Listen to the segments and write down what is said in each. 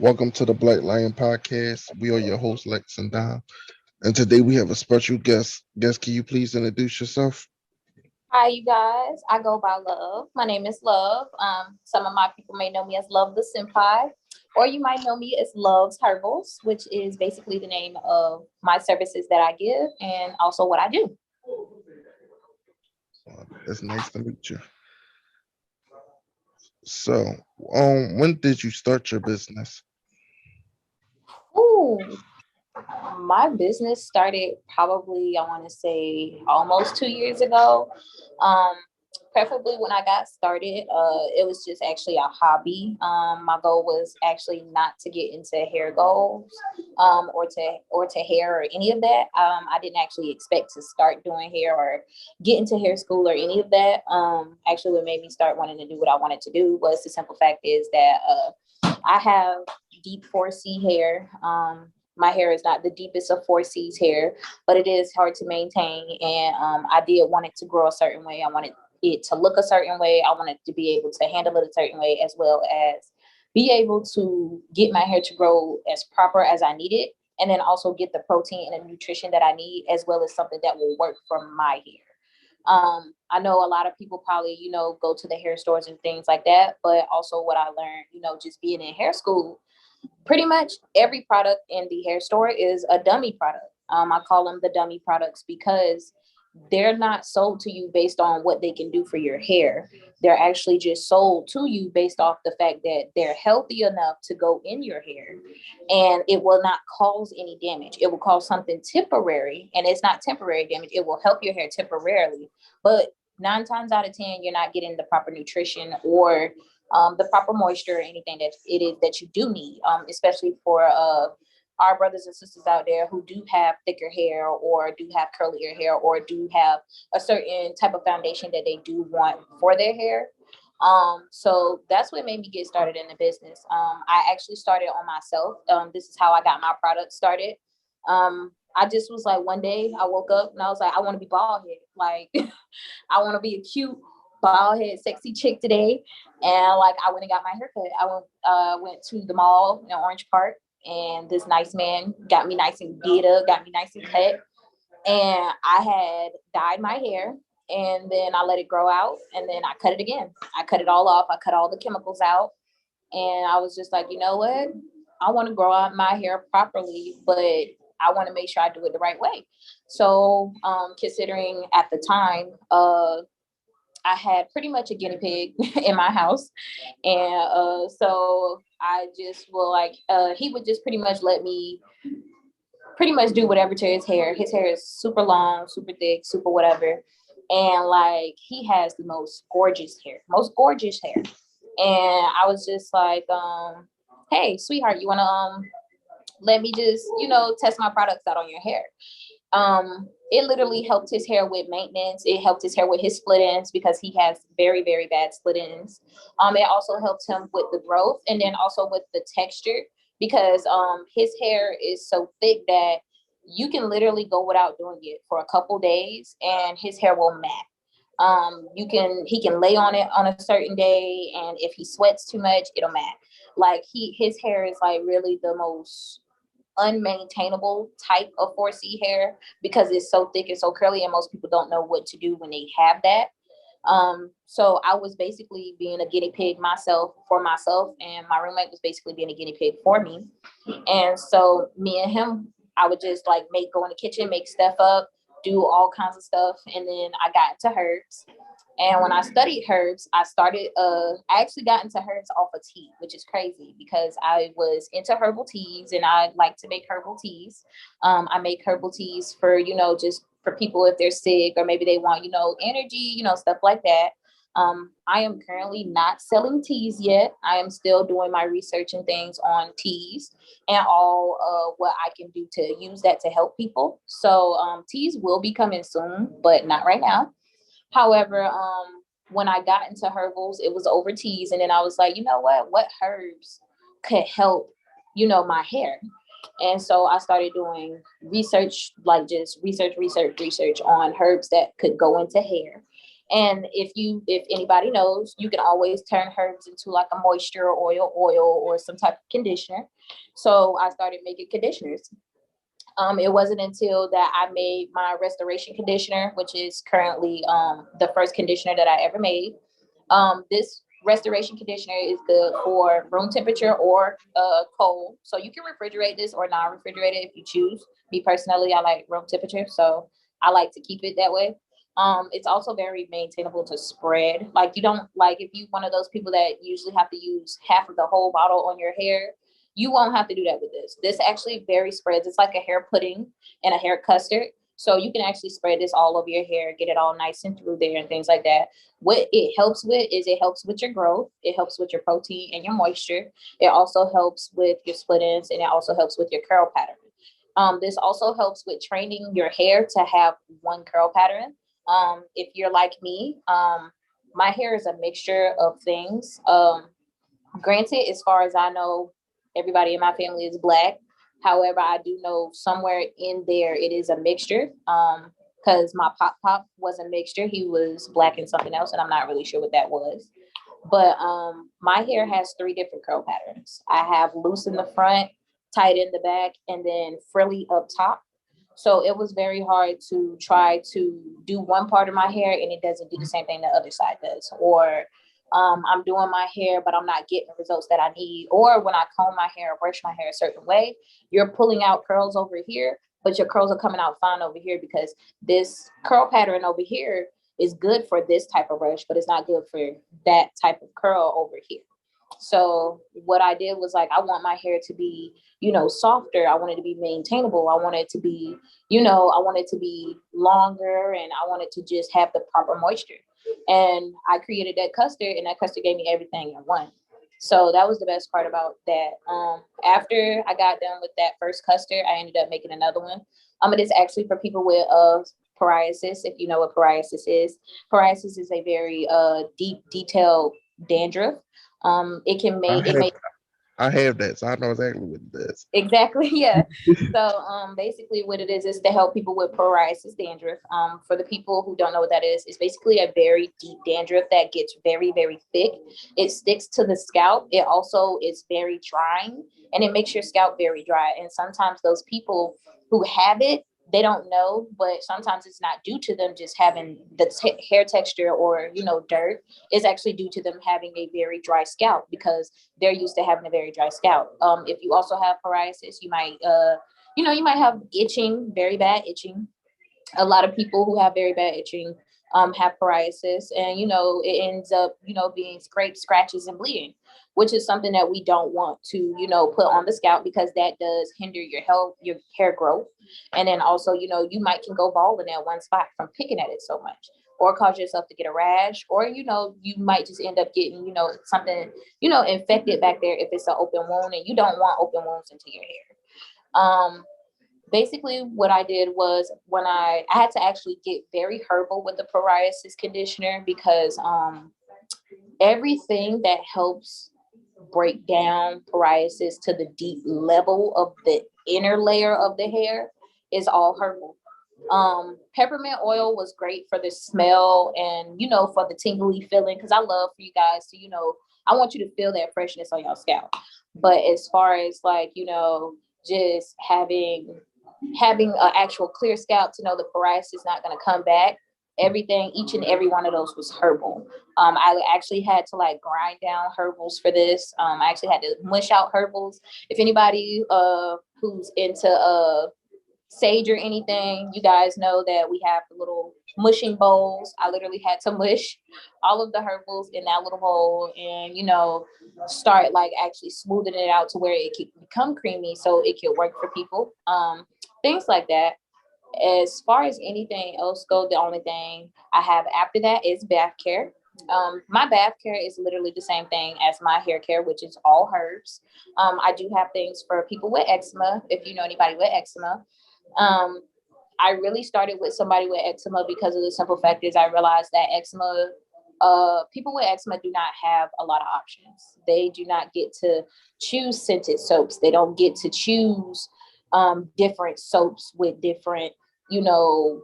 Welcome to the Black Lion Podcast. We are your hosts, Lex and Dom. And today we have a special guest. Guest, can you please introduce yourself? Hi, you guys. I go by Love. My name is Love. Some of my people may know me as Love the Senpai, or you might know me as Love's Herbals, which is basically the name of my services that I give and also what I do. It's nice to meet you. So, when did you start your business? Ooh, my business started probably, I want to say, almost 2 years ago. Um, Preferably when I got started, it was just actually a hobby. My goal was actually not to get into hair goals, or to hair or any of that. I didn't actually expect to start doing hair or get into hair school or any of that. Actually, what made me start wanting to do what I wanted to do was the simple fact is that I have deep 4C hair. My hair is not the deepest of 4C's hair, but it is hard to maintain. And I did want it to grow a certain way. I wanted it to look a certain way. I wanted to be able to handle it a certain way, as well as be able to get my hair to grow as proper as I need it. And then also get the protein and the nutrition that I need, as well as something that will work for my hair. I know a lot of people probably, go to the hair stores and things like that. But also what I learned, just being in hair school, pretty much every product in the hair store is a dummy product. I call them the dummy products because they're not sold to you based on what they can do for your hair. They're actually just sold to you based off the fact that they're healthy enough to go in your hair and it will not cause any damage. It will cause something temporary, and it's not temporary damage. It will help your hair temporarily, but 9 times out of 10, you're not getting the proper nutrition or the proper moisture or anything that it is that you do need, especially for our brothers and sisters out there who do have thicker hair or do have curlier hair or do have a certain type of foundation that they do want for their hair. So that's what made me get started in the business. I actually started on myself. This is how I got my product started. I just was like, one day I woke up and I was like, I want to be bald head. Like, I want to be a cute bald head, sexy chick today. And like, I went and got my haircut. I went to the mall in Orange Park, and this nice man got me nice and did up, got me nice and cut. And I had dyed my hair, and then I let it grow out, and then I cut it again. I cut it all off. I cut all the chemicals out. And I was just like, you know what? I want to grow out my hair properly, but I want to make sure I do it the right way. So, considering at the time, I had pretty much a guinea pig in my house. And so I just will like, he would just pretty much let me pretty much do whatever to his hair. His hair is super long, super thick, super whatever. And like, he has the most gorgeous hair. And I was just like, hey, sweetheart, you want to let me just, test my products out on your hair? It literally helped his hair with maintenance. It helped his hair with his split ends because he has very, very bad split ends. It also helped him with the growth and then also with the texture because his hair is so thick that you can literally go without doing it for a couple days and his hair will mat. He can lay on it on a certain day, and if he sweats too much, it'll mat. Like his hair is like really the most unmaintainable type of 4C hair because it's so thick and so curly, and most people don't know what to do when they have that. So I was basically being a guinea pig for myself, and my roommate was basically being a guinea pig for me. And so me and him, I would just like go in the kitchen, make stuff up, do all kinds of stuff, and then I got into herbs. And when I studied herbs, I actually got into herbs off of tea, which is crazy because I was into herbal teas and I like to make herbal teas. I make herbal teas for, just for people if they're sick or maybe they want, energy, stuff like that. I am currently not selling teas yet. I am still doing my research and things on teas and all what I can do to use that to help people. So teas will be coming soon, but not right now. However, when I got into herbals, it was over teas. And then I was like, you know what herbs could help, my hair? And so I started doing research, like just research on herbs that could go into hair. And if anybody knows, you can always turn herbs into like a moisture oil or some type of conditioner. So I started making conditioners. It wasn't until that I made my restoration conditioner, which is currently the first conditioner that I ever made. This restoration conditioner is good for room temperature or cold. So you can refrigerate this or non-refrigerate it if you choose. Me personally, I like room temperature, so I like to keep it that way. It's also very maintainable to spread. Like you don't like if you one of those people that usually have to use half of the whole bottle on your hair, you won't have to do that with this. This actually very spreads. It's like a hair pudding and a hair custard. So you can actually spread this all over your hair, get it all nice and through there and things like that. What it helps with is it helps with your growth. It helps with your protein and your moisture. It also helps with your split ends, and it also helps with your curl pattern. This also helps with training your hair to have one curl pattern. If you're like me, my hair is a mixture of things. Granted, as far as I know, everybody in my family is black. However, I do know somewhere in there it is a mixture. Because my pop was a mixture. He was black and something else, and I'm not really sure what that was. But my hair has three different curl patterns. I have loose in the front, tight in the back, and then frilly up top. So it was very hard to try to do one part of my hair and it doesn't do the same thing the other side does. Or I'm doing my hair, but I'm not getting the results that I need. Or when I comb my hair or brush my hair a certain way, you're pulling out curls over here, but your curls are coming out fine over here because this curl pattern over here is good for this type of brush, but it's not good for that type of curl over here. So what I did was like, I want my hair to be, softer. I want it to be maintainable. I want it to be, I want it to be longer and I want it to just have the proper moisture. And I created that custard and that custard gave me everything in one. So that was the best part about that. After I got done with that first custard, I ended up making another one. It is actually for people with psoriasis. If you know what psoriasis is a very deep, detailed dandruff. It can I make it have make I have that, so I know exactly what it is. exactly, yeah. So basically what it is to help people with psoriasis dandruff. For the people who don't know what that is, it's basically a very deep dandruff that gets very, very thick. It sticks to the scalp. It also is very drying and it makes your scalp very dry. And sometimes those people who have it, they don't know, but sometimes it's not due to them just having the hair texture or, dirt. It's actually due to them having a very dry scalp because they're used to having a very dry scalp. If you also have psoriasis, you might have itching, very bad itching. A lot of people who have very bad itching have psoriasis, and it ends up being scrapes, scratches, and bleeding, which is something that we don't want to put on the scalp because that does hinder your health, your hair growth, and then also you might can go bald in that one spot from picking at it so much, or cause yourself to get a rash, or you might just end up getting something infected back there if it's an open wound, and you don't want open wounds into your hair. Basically what I did was when I had to actually get very herbal with the psoriasis conditioner because everything that helps break down psoriasis to the deep level of the inner layer of the hair is all herbal. Peppermint oil was great for the smell and for the tingly feeling because I love for you guys to I want you to feel that freshness on your scalp. But as far as like just having an actual clear scalp to know the psoriasis is not going to come back. Everything, each and every one of those was herbal. I actually had to like grind down herbals for this. I actually had to mush out herbals. If anybody who's into sage or anything, you guys know that we have the little mushing bowls. I literally had to mush all of the herbals in that little bowl and start like actually smoothing it out to where it could become creamy so it could work for people. Things like that. As far as anything else go, the only thing I have after that is bath care. My bath care is literally the same thing as my hair care, which is all herbs. I do have things for people with eczema, if you know anybody with eczema. um, I really started with somebody with eczema because of the simple fact is I realized that people with eczema do not have a lot of options. They do not get to choose scented soaps. They don't get to choose different soaps with different, you know,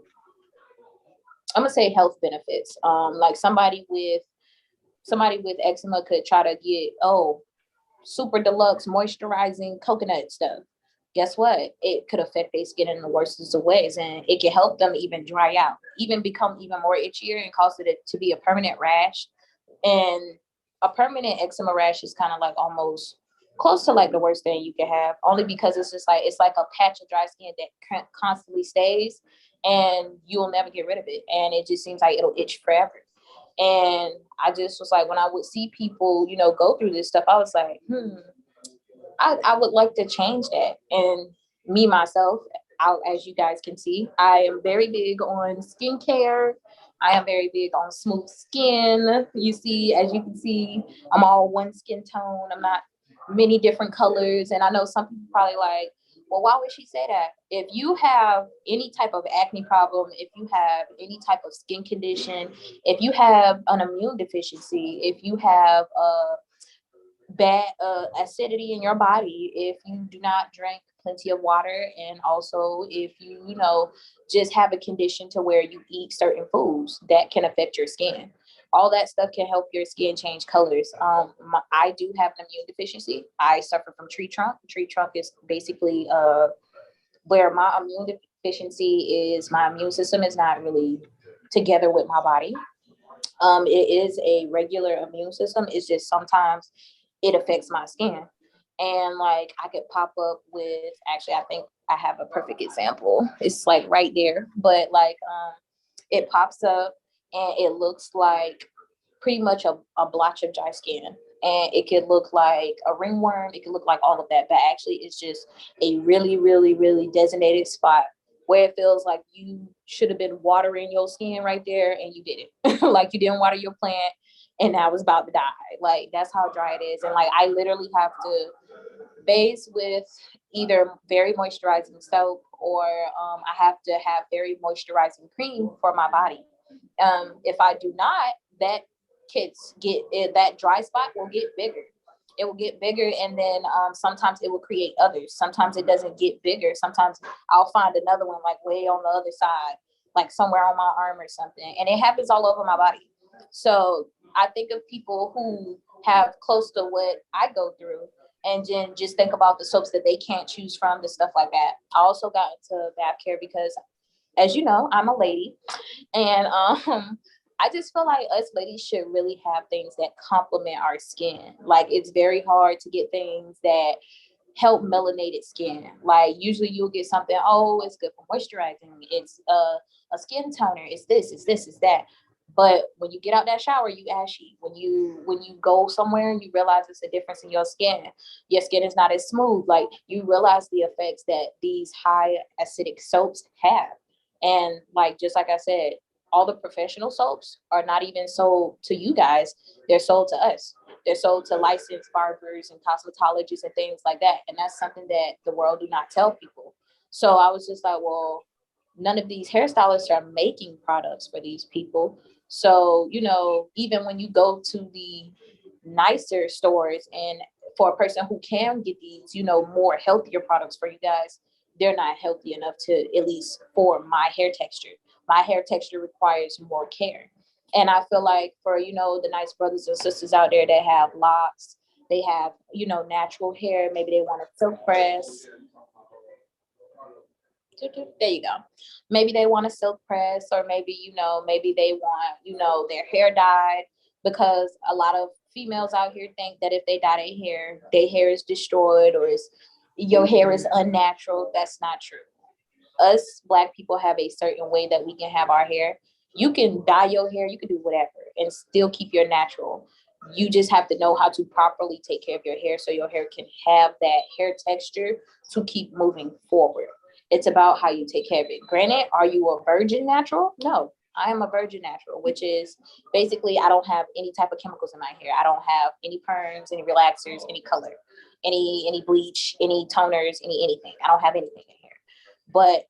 I'm gonna say health benefits. Like somebody with eczema could try to get, oh, super deluxe moisturizing coconut stuff. Guess what? It could affect their skin in the worst of ways, and it can help them even dry out, even become even more itchier, and cause it to be a permanent rash. And a permanent eczema rash is kind of like almost close to like the worst thing you can have, only because it's just like it's like a patch of dry skin that constantly stays, and you'll never get rid of it, and it just seems like it'll itch forever. And I just was like, when I would see people, go through this stuff, I was like, I would like to change that. And me, myself, as you guys can see, I am very big on skincare. I am very big on smooth skin. You see, as you can see, I'm all one skin tone. I'm not many different colors. And I know some people probably like, well, why would she say that? If you have any type of acne problem, if you have any type of skin condition, if you have an immune deficiency, if you have bad acidity in your body, if you do not drink plenty of water, and also if you just have a condition to where you eat certain foods that can affect your skin, all that stuff can help your skin change colors. I do have an immune deficiency. I suffer from tree trunk is basically where my immune deficiency is. My immune system is not really together with my body. It is a regular immune system. It's just sometimes it affects my skin. And like I could pop up with, actually, I think I have a perfect example. It's like right there, but like it pops up and it looks like pretty much a blotch of dry skin. And it could look like a ringworm. It could look like all of that, but actually it's just a really, really, really designated spot where it feels like you should have been watering your skin right there and you didn't. Like you didn't water your plant and I was about to die. Like that's how dry it is. And like I literally have to bathe with either very moisturizing soap, or I have to have very moisturizing cream for my body. If I do not, that kids get that dry spot will get bigger. It will get bigger, and then sometimes it will create others. Sometimes it doesn't get bigger. Sometimes I'll find another one like way on the other side, like somewhere on my arm or something, and it happens all over my body. So I think of people who have close to what I go through, and then just think about the soaps that they can't choose from, the stuff like that. I also got into bath care because, as you know, I'm a lady, and I just feel like us ladies should really have things that complement our skin. Like it's very hard to get things that help melanated skin. Like usually you'll get something, oh, it's good for moisturizing. It's a skin toner. It's this, it's this, it's that. But when you get out that shower, you ashy. When you go somewhere and you realize it's a difference in your skin is not as smooth. Like you realize the effects that these high acidic soaps have. And like just like I said, all the professional soaps are not even sold to you guys. They're sold to us. They're sold to licensed barbers and cosmetologists and things like that. And that's something that the world do not tell people. So I was just like, well, none of these hairstylists are making products for these people. So, even when you go to the nicer stores, and for a person who can get these, more healthier products for you guys, they're not healthy enough to, at least for my hair texture. My hair texture requires more care. And I feel like for, the nice brothers and sisters out there that have locks, they have, natural hair, maybe they want to silk press. There you go. Maybe they want a silk press, or maybe, maybe they want, their hair dyed, because a lot of females out here think that if they dye their hair is destroyed, or is your hair is unnatural. That's not true. Us Black people have a certain way that we can have our hair. You can dye your hair, you can do whatever and still keep your natural. You just have to know how to properly take care of your hair so your hair can have that hair texture to keep moving forward. It's about how you take care of it. Granted, are you a virgin natural? No, I am a virgin natural, which is basically I don't have any type of chemicals in my hair. I don't have any perms, any relaxers, any color, any bleach, any toners, anything. I don't have anything in here. But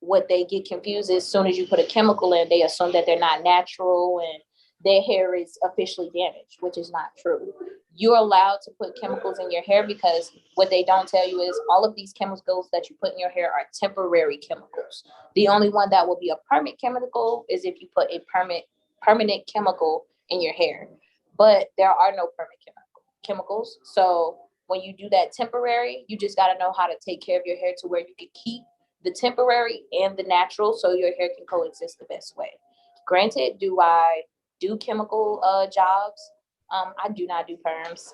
what they get confused is, as soon as you put a chemical in, they assume that they're not natural and their hair is officially damaged, which is not true. you're allowed to put chemicals in your hair, because what they don't tell you is all of these chemicals that you put in your hair are temporary chemicals. The only one that will be a permanent chemical is if you put a permanent chemical in your hair. But there are no permanent chemicals. So when you do that temporary, you just got to know how to take care of your hair to where you can keep the temporary and the natural, so your hair can coexist the best way. Granted, do I do chemical jobs? I do not do perms.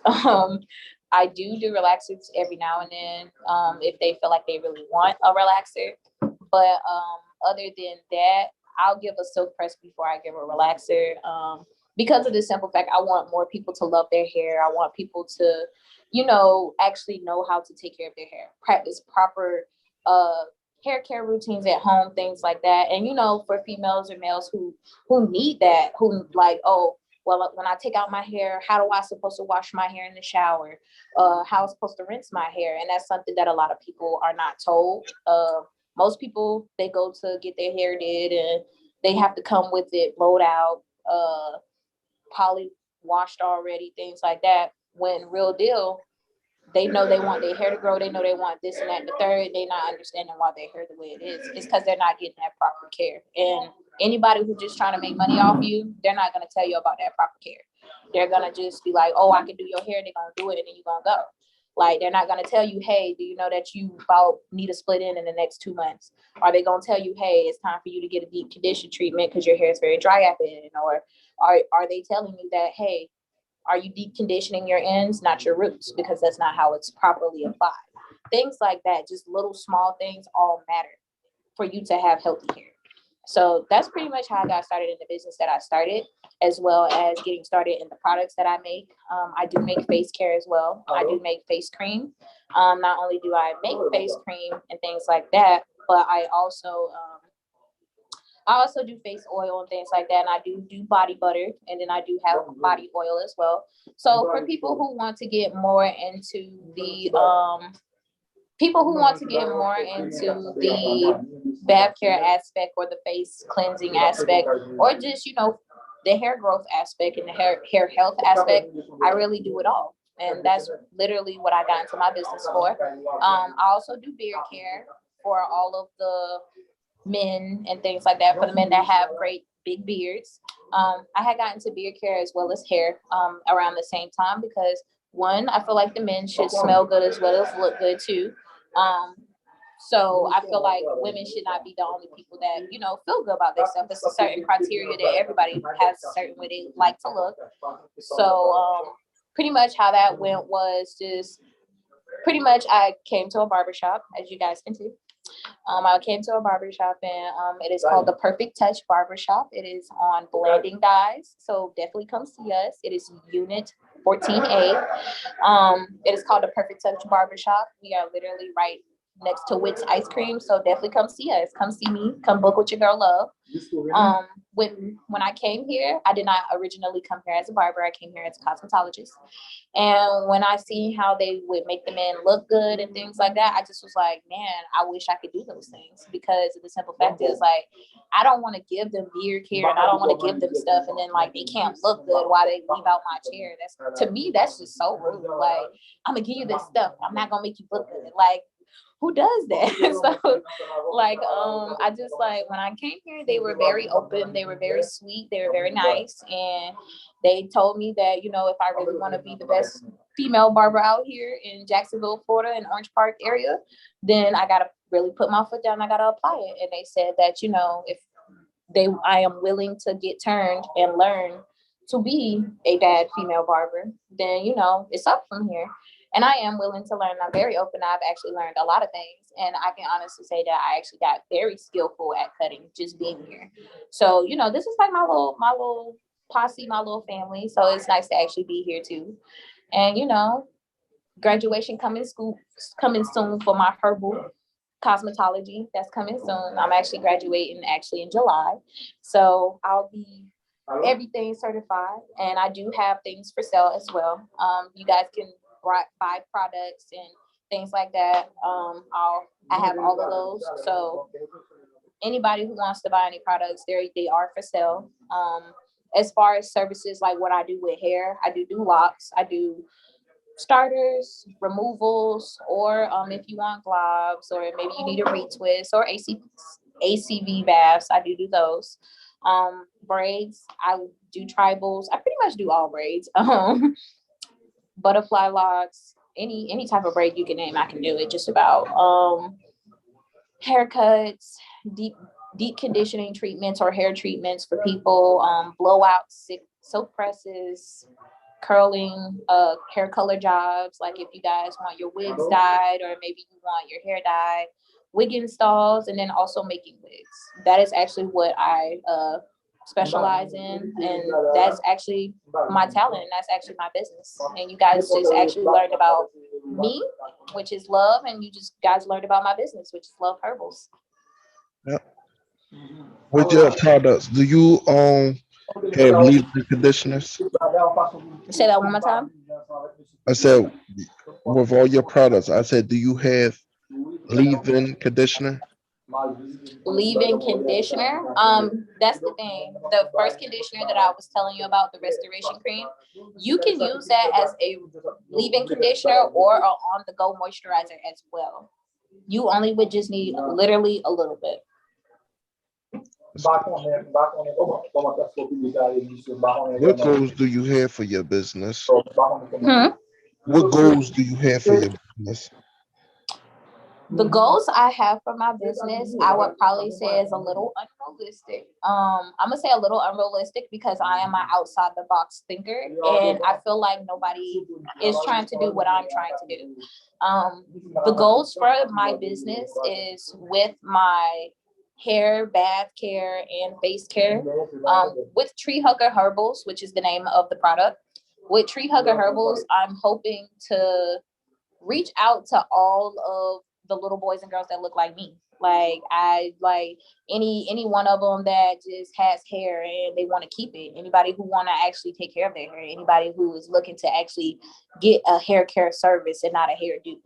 I do relaxers every now and then, if they feel like they really want a relaxer. But other than that, I'll give a silk press before I give a relaxer. Because of the simple fact, I want more people to love their hair. I want people to, actually know how to take care of their hair, practice proper uh, hair care routines at home, things like that. And for females or males who need that, who like, oh, well, when I take out my hair, how do I supposed to wash my hair in the shower? How I'm supposed to rinse my hair? And that's something that a lot of people are not told. Most people, they go to get their hair did and they have to come with it blowed out, poly washed already, things like that. When real deal, they know they want their hair to grow. They know they want this and that and the third. They're not understanding why their hair the way it is. It's because they're not getting that proper care. And anybody who's just trying to make money off you, they're not going to tell you about that proper care. They're going to just be like, oh, I can do your hair. They're going to do it, and then you're going to go. Like, they're not going to tell you, hey, do you know that you about need a split in the next 2 months? Are they going to tell you, hey, it's time for you to get a deep condition treatment because your hair is very dry at the end? Or are they telling you that, hey, are you deep conditioning your ends, not your roots? Because that's not how it's properly applied. Things like that, just little small things, all matter for you to have healthy hair. So that's pretty much how I got started in the business that I started, as well as getting started in the products that I make. I do make face care as well. I do make face cream. Not only do I make face cream and things like that, but I also do face oil and things like that, and I do body butter, and then I do have body oil as well. So for people who want to get more into the bath care aspect, or the face cleansing aspect, or just the hair growth aspect and the hair health aspect, I really do it all. And that's literally what I got into my business for. I also do beard care for all of the men and things like that, for the men that have great big beards. I had gotten into beard care as well as hair around the same time, because one, I feel like the men should smell good as well as look good too. Um, so I feel like women should not be the only people that feel good about themselves. It's a certain criteria that everybody has a certain way they like to look. So pretty much how that went was just pretty much I came to a barbershop, as you guys can see. I came to a barbershop, and it is called the Perfect Touch Barbershop. It is on Blanding Dyes, so definitely come see us. It is Unit 14A. It is called the Perfect Touch Barbershop. We are literally right next to Wix Ice Cream, so definitely come see us. Come see me. Come book with your girl Love. When I came here, I did not originally come here as a barber. I came here as a cosmetologist. And when I see how they would make the men look good and things like that, I just was like, man, I wish I could do those things, because the simple fact is, like, I don't want to give them beard care and I don't want to give them stuff and then like they can't look good while they leave out my chair. That's, to me, that's just so rude. Like, I'm gonna give you this stuff, I'm not gonna make you look good. Like, who does that? So like I just, like, when I came here, they were very open, they were very sweet, they were very nice, and they told me that if I really want to be the best female barber out here in Jacksonville, Florida, and Orange Park area, then I gotta really put my foot down. I gotta apply it. And they said that if I am willing to get turned and learn to be a bad female barber, then it's up from here. And I am willing to learn. I'm very open. I've actually learned a lot of things, and I can honestly say that I actually got very skillful at cutting just being here. So this is like my little posse, my little family. So it's nice to actually be here too. And graduation coming soon for my Herbal Cosmetology. That's coming soon. I'm actually graduating in July, so I'll be everything certified, and I do have things for sale as well. You guys can buy products and things like that. I have all of those. So anybody who wants to buy any products, they are for sale. as far as services, like what I do with hair, I do locks, I do starters, removals, or if you want globs, or maybe you need a retwist or ACV baths, I do those. Braids, I do tribals. I pretty much do all braids. Butterfly locks, any type of braid you can name, I can do it just about. Haircuts, deep conditioning treatments or hair treatments for people, blowouts, silk presses, curling, hair color jobs, like if you guys want your wigs dyed or maybe you want your hair dyed, wig installs, and then also making wigs. That is actually what I specialize in, and that's actually my talent, and that's actually my business. And you guys just actually learned about me, which is Love, and you just guys learned about my business, which is Love Herbals. Yeah. With your products, do you have leave-in conditioners? Say that one more time. I said, with all your products, I said, do you have leave-in conditioner? Leave-in conditioner. That's the thing. The first conditioner that I was telling you about, the restoration cream, you can use that as a leave-in conditioner or an on-the-go moisturizer as well. You only would just need literally a little bit. What goals do you have for your business? Hmm? What goals do you have for your business? The goals I have for my business, I would probably say is a little unrealistic. I'm gonna say a little unrealistic because I am an outside the box thinker, and I feel like nobody is trying to do what I'm trying to do. The goals for my business is with my hair, bath care, and face care. With Tree Hugger Herbals, which is the name of the product. With Tree Hugger Herbals, I'm hoping to reach out to all of the little boys and girls that look like me. Like I like any one of them that just has hair and they want to keep it. Anybody who want to actually take care of their hair. Anybody who is looking to actually get a hair care service and not a hairdo.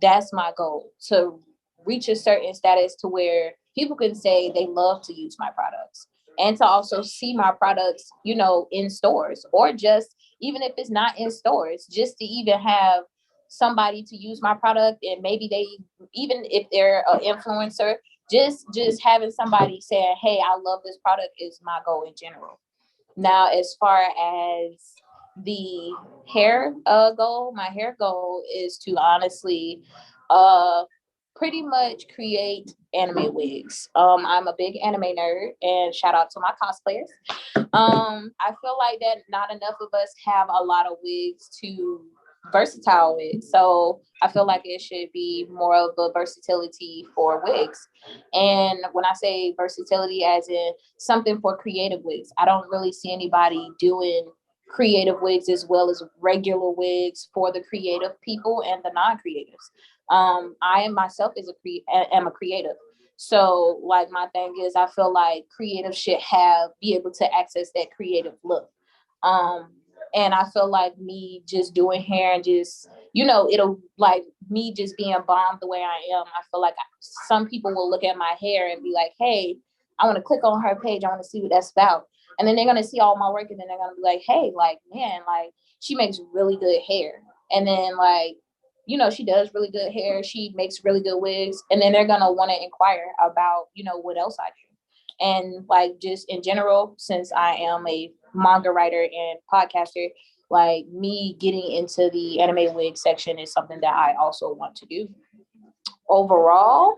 That's my goal, to reach a certain status to where people can say they love to use my products, and to also see my products, in stores, or just even if it's not in stores, just to even have somebody to use my product, and maybe they, even if they're an influencer, just having somebody saying, hey, I love this product, is my goal in general. Now, as far as the hair goal, my hair goal is to honestly uh pretty much create anime wigs. I'm a big anime nerd, and shout out to my cosplayers. I feel like that not enough of us have a lot of wigs to versatile wigs. So I feel like it should be more of a versatility for wigs. And when I say versatility, as in something for creative wigs, I don't really see anybody doing creative wigs as well as regular wigs for the creative people and the non-creatives. I myself am a creative. So like my thing is, I feel like creative should be able to access that creative look. Um, and I feel like me just doing hair and just, it'll like me just being bomb the way I am. I feel like some people will look at my hair and be like, hey, I want to click on her page. I want to see what that's about. And then they're going to see all my work, and then they're going to be like, hey, like, man, like she makes really good hair. And then like, she does really good hair. She makes really good wigs. And then they're going to want to inquire about, what else I do. And like, just in general, since I am a manga writer and podcaster, like me getting into the anime wig section is something that I also want to do. Overall,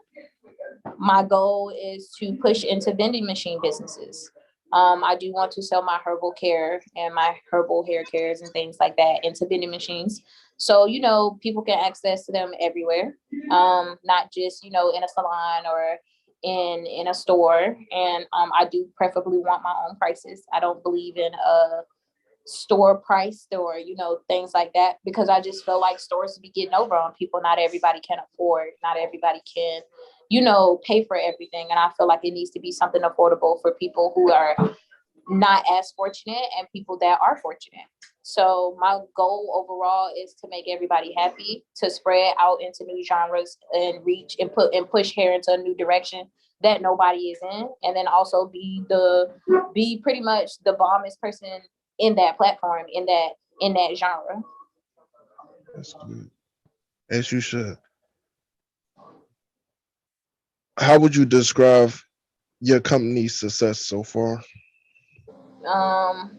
my goal is to push into vending machine businesses. I do want to sell my herbal care and my herbal hair cares and things like that into vending machines. So, people can access to them everywhere, not just, in a salon or in a store. And I do preferably want my own prices. I don't believe in store price or things like that, because I just feel like stores be getting over on people. Not everybody can afford, not everybody can pay for everything, and I feel like it needs to be something affordable for people who are not as fortunate and people that are fortunate. So my goal overall is to make everybody happy, to spread out into new genres and reach and push hair into a new direction that nobody is in, and then also be pretty much the bombest person in that platform, in that genre. That's good. As you should. How would you describe your company's success so far? Um,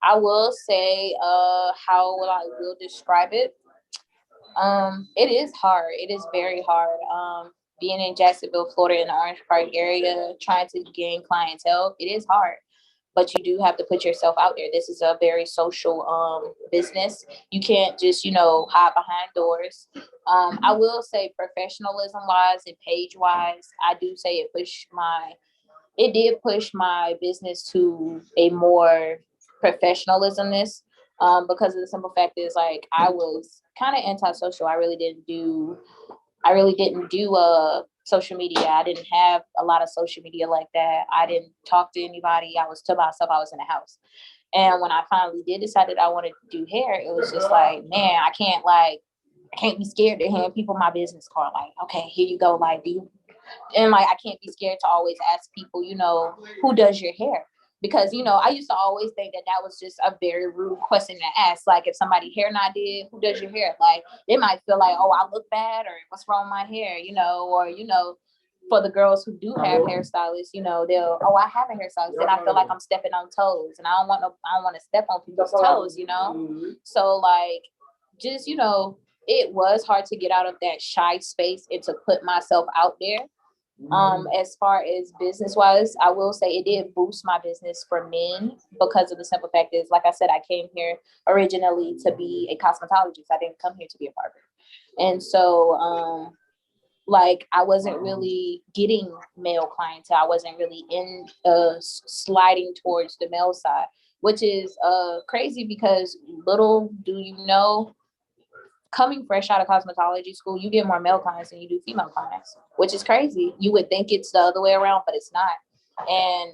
I will say, how I will describe it. It is hard. It is very hard. Being in Jacksonville, Florida, in the Orange Park area, trying to gain clientele, it is hard. But you do have to put yourself out there. This is a very social business. You can't just, hide behind doors. I will say professionalism wise and page wise, I do say it did push my business to a more professionalismness, because of the simple fact is, like, I was kind of antisocial. I really didn't do social media. I didn't have a lot of social media like that. I didn't talk to anybody. I was to myself. I was in the house. And when I finally did decide that I wanted to do hair, it was just like, man, I can't be scared to hand people my business card. Like, okay, here you go. Like, and like, I can't be scared to always ask people, who does your hair? Because, I used to always think that that was just a very rude question to ask. Like, if somebody hair not did, who does your hair? Like, they might feel like, oh, I look bad, or what's wrong with my hair, or, for the girls who do have hairstylists, they'll, I have a hairstylist, and I feel like I'm stepping on toes, and I don't want to step on people's toes. So, like, just, it was hard to get out of that shy space and to put myself out there. As far as business wise, I will say it did boost my business for men, because of the simple fact is, like I said, I came here originally to be a cosmetologist. I didn't come here to be a barber. And so, like, I wasn't really getting male clientele. I wasn't really in sliding towards the male side, which is crazy, because little do you know, coming fresh out of cosmetology school, you get more male clients than you do female clients, which is crazy. You would think it's the other way around, but it's not. And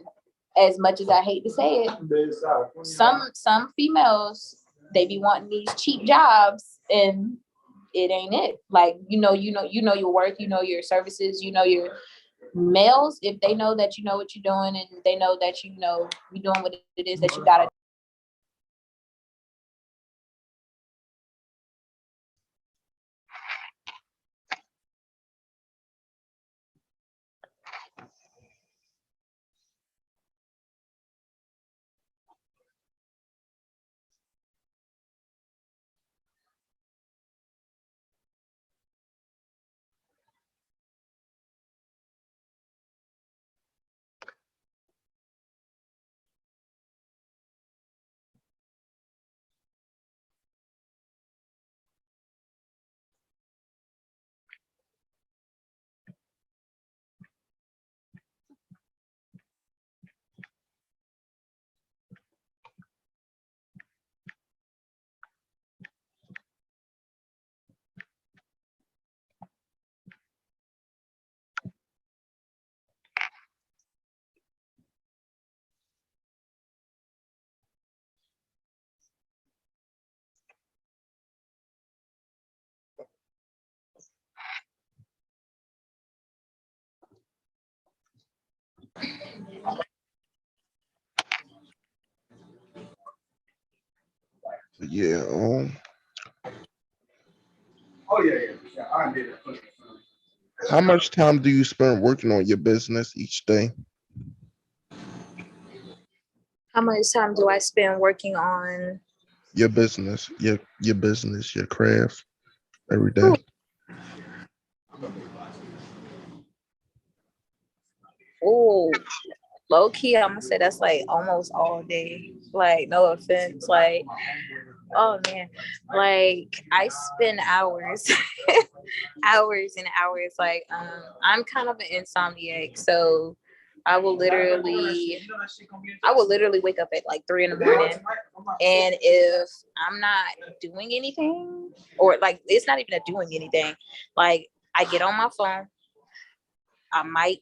as much as I hate to say it, some females, they be wanting these cheap jobs, and it ain't it. Like, your worth, your services, your males, if they know that you know what you're doing, and they know that you're doing what it is that you gotta. Yeah. Oh yeah. I did it. How much time do you spend working on your business each day? How much time do I spend working on? Your business, your business, your craft, every day. Oh, low key, I'm gonna say that's like almost all day. Like, no offense. Like, oh man, like, I spend hours, hours and hours. Like, I'm kind of an insomniac, so I will literally, wake up at like 3 in the morning, and if I'm not doing anything, or like, it's not even a doing anything, like, I get on my phone. I might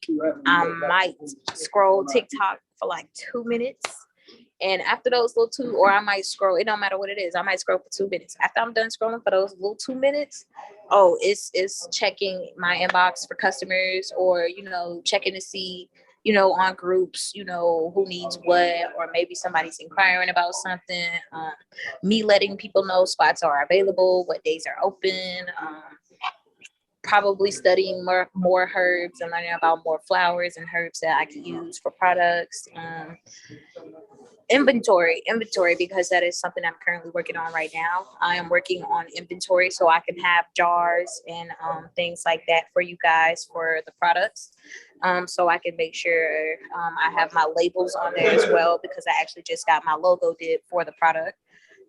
scroll TikTok for like 2 minutes, And after those little two, or I might scroll, it don't matter what it is. I might scroll for 2 minutes. After I'm done scrolling for those little 2 minutes, oh, it's checking my inbox for customers, or, checking to see, on groups, who needs what, or maybe somebody's inquiring about something. Me letting people know spots are available, what days are open. Probably studying more herbs and learning about more flowers and herbs that I can use for products. Inventory, because that is something I'm currently working on right now. I am working on inventory so I can have jars and things like that for you guys for the products. So I can make sure I have my labels on there as well, because I actually just got my logo did for the product.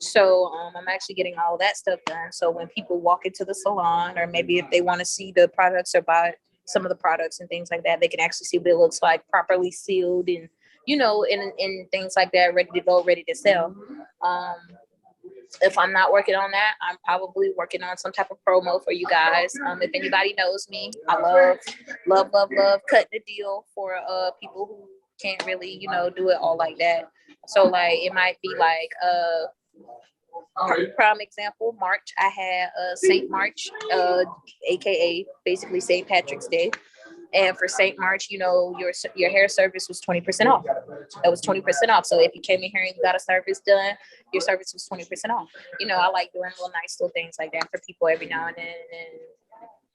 So I'm actually getting all that stuff done. So when people walk into the salon, or maybe if they want to see the products or buy some of the products and things like that, they can actually see what it looks like, properly sealed, and and things like that, ready to go, ready to sell. If I'm not working on that, I'm probably working on some type of promo for you guys. If anybody knows me, I love cutting the deal for people who can't really, do it all like that. So like it might be like prime example, March. I had Saint March, aka basically St. Patrick's Day. And for St. March, your hair service was 20% off. That was 20% off. So if you came in here and you got a service done, your service was 20% off. I like doing little nice little things like that for people every now and then. And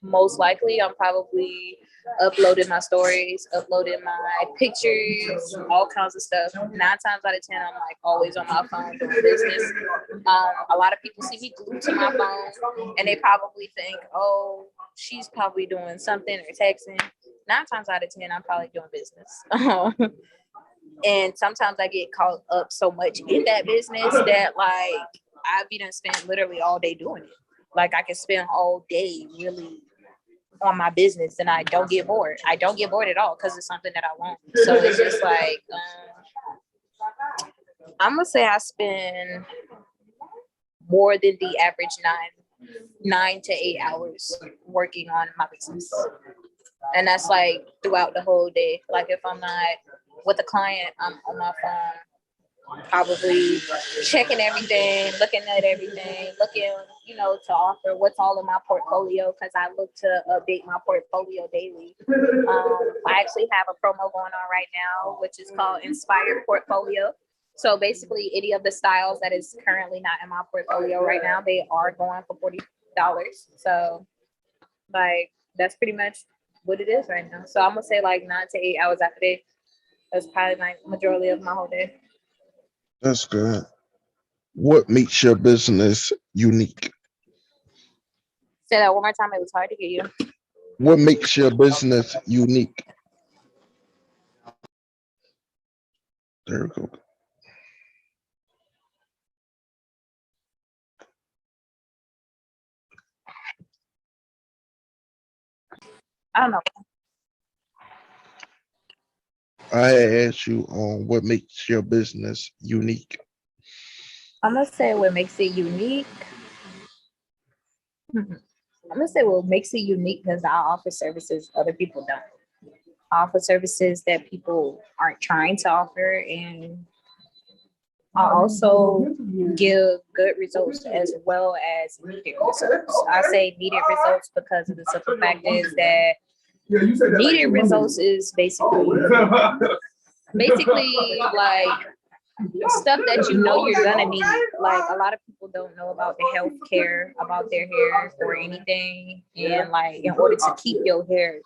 most likely I'm probably uploading my stories, uploading my pictures, all kinds of stuff. 9 times out of 10, I'm like always on my phone doing business. A lot of people see me glued to my phone and they probably think, oh, she's probably doing something or texting. 9 times out of 10, I'm probably doing business. And sometimes I get caught up so much in that business that like I've even spent literally all day doing it. Like I can spend all day really on my business and I don't get bored. I don't get bored at all because it's something that I want. So it's just like I'm gonna say I spend more than the average 9 to 8 hours working on my business. And that's like throughout the whole day. Like if I'm not with a client, I'm on my phone, probably checking everything, looking at everything, looking, to offer what's all in my portfolio, because I look to update my portfolio daily. I actually have a promo going on right now, which is called Inspired Portfolio. So basically, any of the styles that is currently not in my portfolio right now, they are going for $40. So, like, that's pretty much what it is right now. So I'm gonna say like 9 to 8 hours after day. That's probably my majority of my whole day. That's good. What makes your business unique? Say that one more time. It was hard to get you. What makes your business unique? There we go. I don't know. I asked you on what makes your business unique. I'm gonna say what makes it unique. I'm gonna say what makes it unique because I offer services other people don't. I offer services that people aren't trying to offer, and I also give good results as well as needed results. I say needed results because of the simple fact is that needed results is basically like stuff that you're gonna need. Like a lot of people don't know about the health care about their hair or anything, and like in order to keep your hair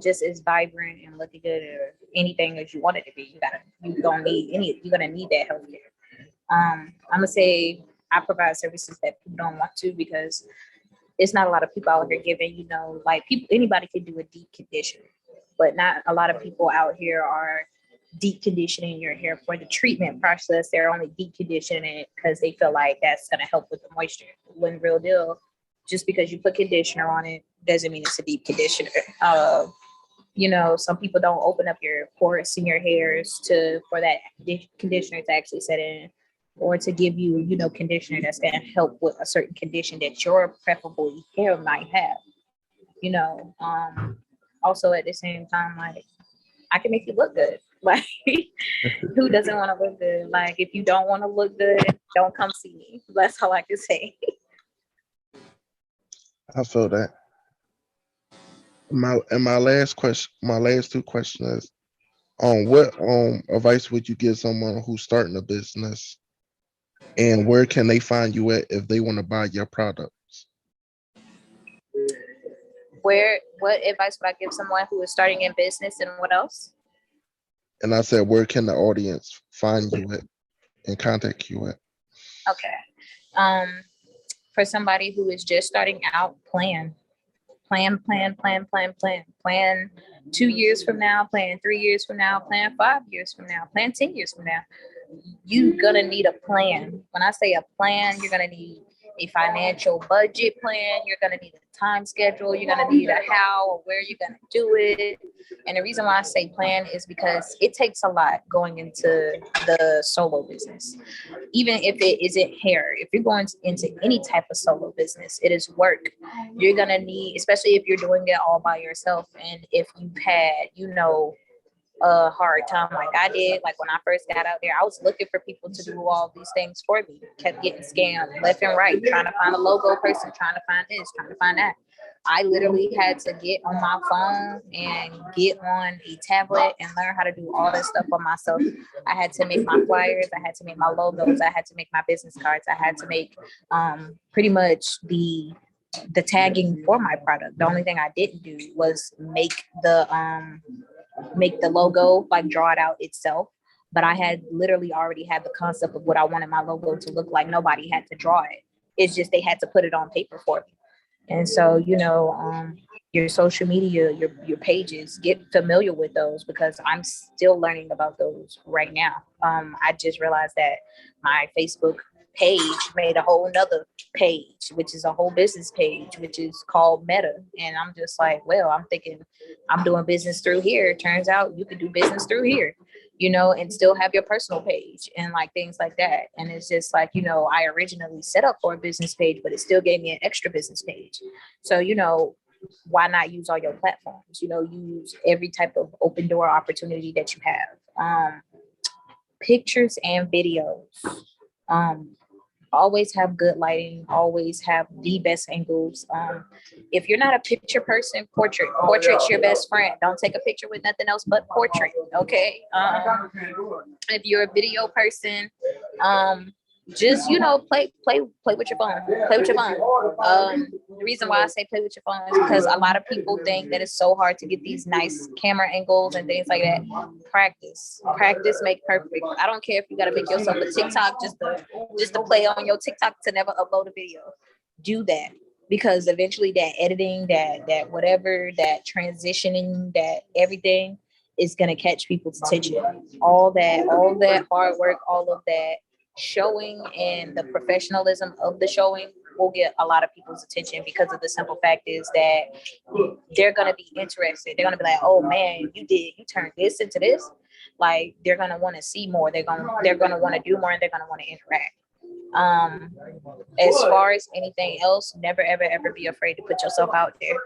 just as vibrant and looking good or anything as you want it to be, you're gonna need that health care. I'm gonna say I provide services that people don't want to, because it's not a lot of people out here giving, like anybody can do a deep conditioner, but not a lot of people out here are deep conditioning your hair for the treatment process. They're only deep conditioning it because they feel like that's going to help with the moisture. When real deal, just because you put conditioner on it doesn't mean it's a deep conditioner. Some people don't open up your pores in your hairs for that conditioner to actually set in, or to give you, conditioner that's going to help with a certain condition that your preferable hair might have. Also at the same time, like I can make you look good. Like, who doesn't want to look good? Like, if you don't want to look good, don't come see me. That's all I can say. I feel that. My last question, my last two questions is, what advice would you give someone who's starting a business, and where can they find you at if they want to buy your products? What advice would I give someone who is starting in business, and what else? And I said, where can the audience find you at and contact you at? Okay. Um, for somebody who is just starting out, plan 2 years from now, plan 3 years from now, plan 5 years from now, plan 10 years from now. You're gonna need a plan. When I say a plan, you're gonna need a financial budget plan. You're gonna need a time schedule. You're gonna need a how or where you're gonna do it. And the reason why I say plan is because it takes a lot going into the solo business. Even if it isn't hair, if you're going into any type of solo business, it is work. You're gonna need, especially if you're doing it all by yourself, and if you've had, a hard time like I did. Like when I first got out there, I was looking for people to do all these things for me. Kept getting scammed left and right, trying to find a logo person, trying to find this, trying to find that. I literally had to get on my phone and get on a tablet and learn how to do all this stuff for myself. I had to make my flyers, I had to make my logos, I had to make my business cards, I had to make pretty much the tagging for my product. The only thing I didn't do was make the logo, like draw it out itself. But I had literally already had the concept of what I wanted my logo to look like. Nobody had to draw it. It's just they had to put it on paper for me. And so, your social media, your pages, get familiar with those because I'm still learning about those right now. I just realized that my Facebook page made a whole nother page, which is a whole business page, which is called Meta. And I'm just like, well, I'm thinking I'm doing business through here. Turns out you could do business through here, and still have your personal page and like things like that. And it's just like, I originally set up for a business page, but it still gave me an extra business page. So, why not use all your platforms? Use every type of open door opportunity that you have. Pictures and videos. Um, always have good lighting, always have the best angles. If you're not a picture person, portrait's your best friend. Don't take a picture with nothing else but portrait. Okay. If you're a video person, just play with your phone. Play with your phone. The reason why I say play with your phone is because a lot of people think that it's so hard to get these nice camera angles and things like that. Practice make perfect. I don't care if you got to make yourself a TikTok just to play on your TikTok to never upload a video. Do that, because eventually that editing, that whatever, that transitioning, that everything is gonna catch people's attention. All that hard work, all of that showing and the professionalism of the showing will get a lot of people's attention, because of the simple fact is that they're gonna be interested. They're gonna be like, oh man, you turned this into this. Like, they're gonna want to see more. They're gonna want to do more, and they're gonna want to interact. Um, as far as anything else, never ever ever be afraid to put yourself out there.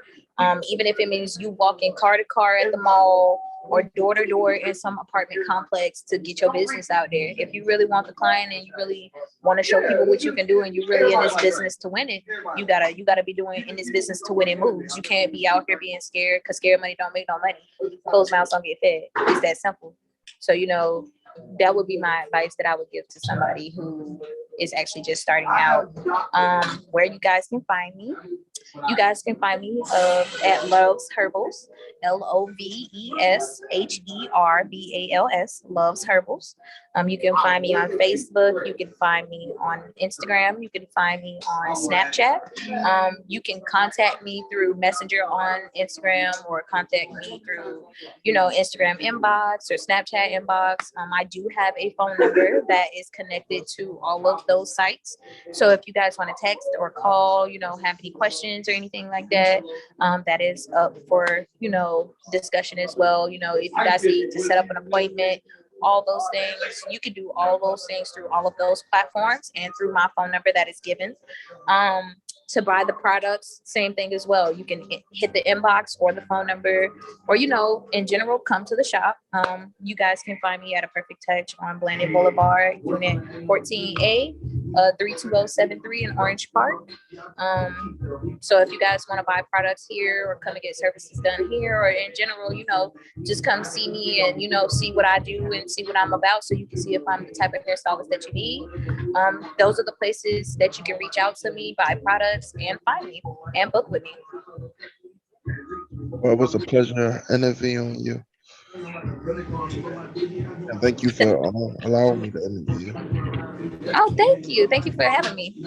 Even if it means you walking car to car at the mall or door to door in some apartment complex to get your business out there. If you really want the client and you really want to show people what you can do, and you really in this business to win it, you gotta be doing in this business to win it moves. You can't be out here being scared, because scared money don't make no money. Closed mouths don't get fed. It's that simple. So that would be my advice that I would give to somebody who is actually just starting out. Where you guys can find me. You guys can find me at Loves Herbals, LOVESHERBALS, Loves Herbals. You can find me on Facebook. You can find me on Instagram. You can find me on Snapchat. You can contact me through Messenger on Instagram, or contact me through, Instagram inbox or Snapchat inbox. I do have a phone number that is connected to all of those sites. So if you guys want to text or call, have any questions or anything like that, that is up for, discussion as well. If you guys need to set up an appointment, all those things, you can do all those things through all of those platforms and through my phone number that is given. to buy the products, same thing as well. You can hit the inbox or the phone number, or, in general, come to the shop. You guys can find me at A Perfect Touch on Blanded Boulevard, Unit 14A, 32073 in Orange Park. So if you guys want to buy products here or come and get services done here, or in general, just come see me and, see what I do and see what I'm about, so you can see if I'm the type of hairstylist that you need. Those are the places that you can reach out to me, buy products, and find me and book with me. Well, it was a pleasure interviewing you, and thank you for allowing me to interview you. Oh, thank you. Thank you for having me.